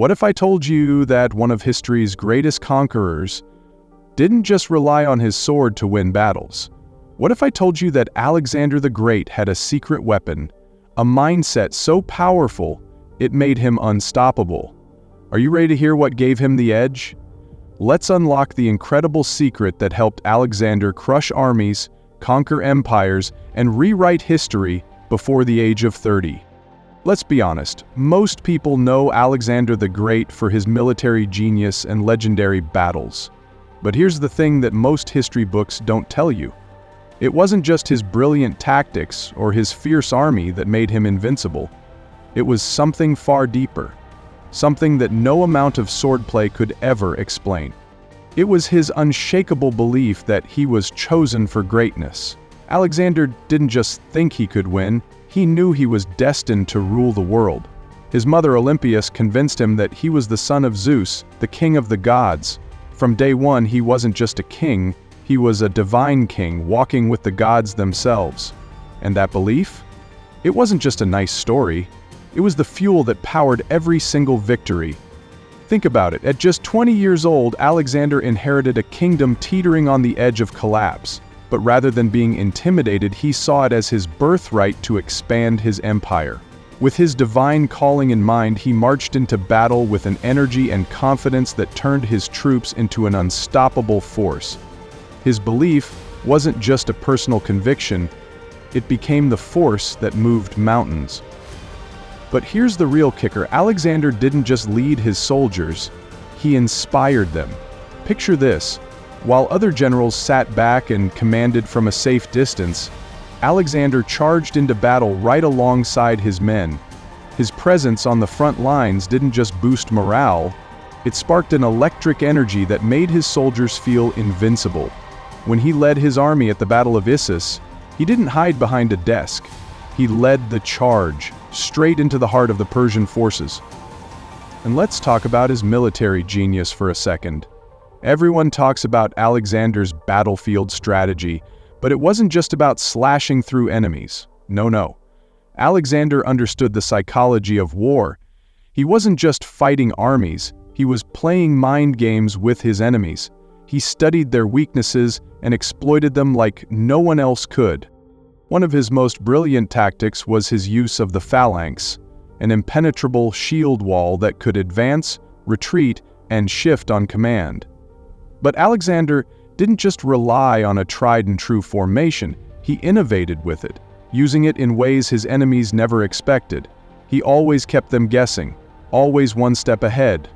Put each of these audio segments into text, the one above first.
What if I told you that one of history's greatest conquerors didn't just rely on his sword to win battles? What if I told you that Alexander the Great had a secret weapon, a mindset so powerful it made him unstoppable? Are you ready to hear what gave him the edge? Let's unlock the incredible secret that helped Alexander crush armies, conquer empires, and rewrite history before the age of 30. Let's be honest, most people know Alexander the Great for his military genius and legendary battles. But here's the thing that most history books don't tell you. It wasn't just his brilliant tactics or his fierce army that made him invincible. It was something far deeper. Something that no amount of swordplay could ever explain. It was his unshakable belief that he was chosen for greatness. Alexander didn't just think he could win, he knew he was destined to rule the world. His mother Olympias convinced him that he was the son of Zeus, the king of the gods. From day one, he wasn't just a king, he was a divine king walking with the gods themselves. And that belief? It wasn't just a nice story. It was the fuel that powered every single victory. Think about it, at just 20 years old, Alexander inherited a kingdom teetering on the edge of collapse. But rather than being intimidated, he saw it as his birthright to expand his empire. With his divine calling in mind, he marched into battle with an energy and confidence that turned his troops into an unstoppable force. His belief wasn't just a personal conviction, it became the force that moved mountains. But here's the real kicker, Alexander didn't just lead his soldiers, he inspired them. Picture this, while other generals sat back and commanded from a safe distance, Alexander charged into battle right alongside his men. His presence on the front lines didn't just boost morale, it sparked an electric energy that made his soldiers feel invincible. When he led his army at the Battle of Issus, he didn't hide behind a desk. He led the charge, straight into the heart of the Persian forces. And let's talk about his military genius for a second. Everyone talks about Alexander's battlefield strategy, but it wasn't just about slashing through enemies. No. Alexander understood the psychology of war. He wasn't just fighting armies, he was playing mind games with his enemies. He studied their weaknesses and exploited them like no one else could. One of his most brilliant tactics was his use of the phalanx, an impenetrable shield wall that could advance, retreat, and shift on command. But Alexander didn't just rely on a tried-and-true formation, he innovated with it, using it in ways his enemies never expected. He always kept them guessing, always one step ahead.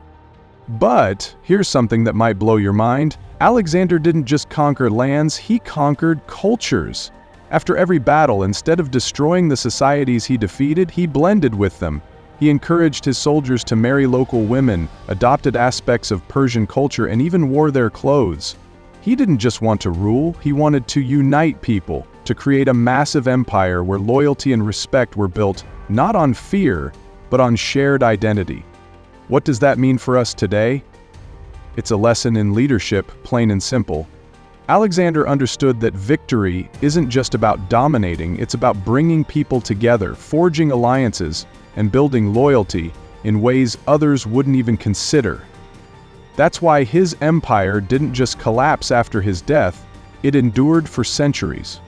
But here's something that might blow your mind. Alexander didn't just conquer lands, he conquered cultures. After every battle, instead of destroying the societies he defeated, he blended with them. He encouraged his soldiers to marry local women, adopted aspects of Persian culture, and even wore their clothes. He didn't just want to rule, he wanted to unite people, to create a massive empire where loyalty and respect were built not on fear, but on shared identity. What does that mean for us today? It's a lesson in leadership, plain and simple. Alexander understood that victory isn't just about dominating, it's about bringing people together, forging alliances, and building loyalty in ways others wouldn't even consider. That's why his empire didn't just collapse after his death, it endured for centuries.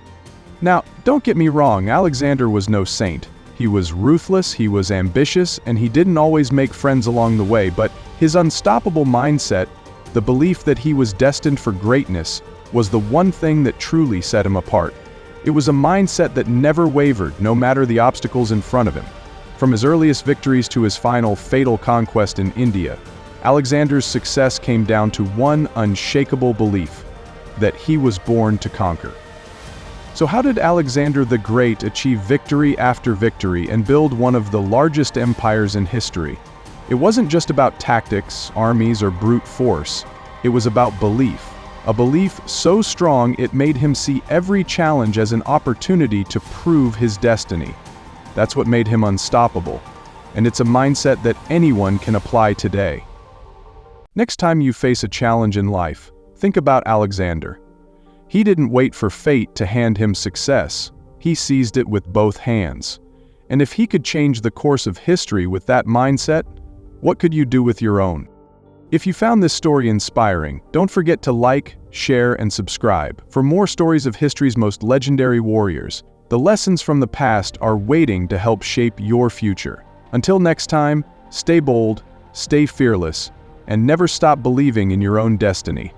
Now, don't get me wrong, Alexander was no saint. He was ruthless, he was ambitious, and he didn't always make friends along the way, but his unstoppable mindset, the belief that he was destined for greatness, was the one thing that truly set him apart. It was a mindset that never wavered, no matter the obstacles in front of him. From his earliest victories to his final fatal conquest in India, Alexander's success came down to one unshakable belief, that he was born to conquer. So how did Alexander the Great achieve victory after victory and build one of the largest empires in history? It wasn't just about tactics, armies, or brute force. It was about belief. A belief so strong it made him see every challenge as an opportunity to prove his destiny. That's what made him unstoppable. And it's a mindset that anyone can apply today. Next time you face a challenge in life, think about Alexander. He didn't wait for fate to hand him success. He seized it with both hands. And if he could change the course of history with that mindset, What could you do with your own? If you found this story inspiring, don't forget to like, share, and subscribe. For more stories of history's most legendary warriors, the lessons from the past are waiting to help shape your future. Until next time, stay bold, stay fearless, and never stop believing in your own destiny.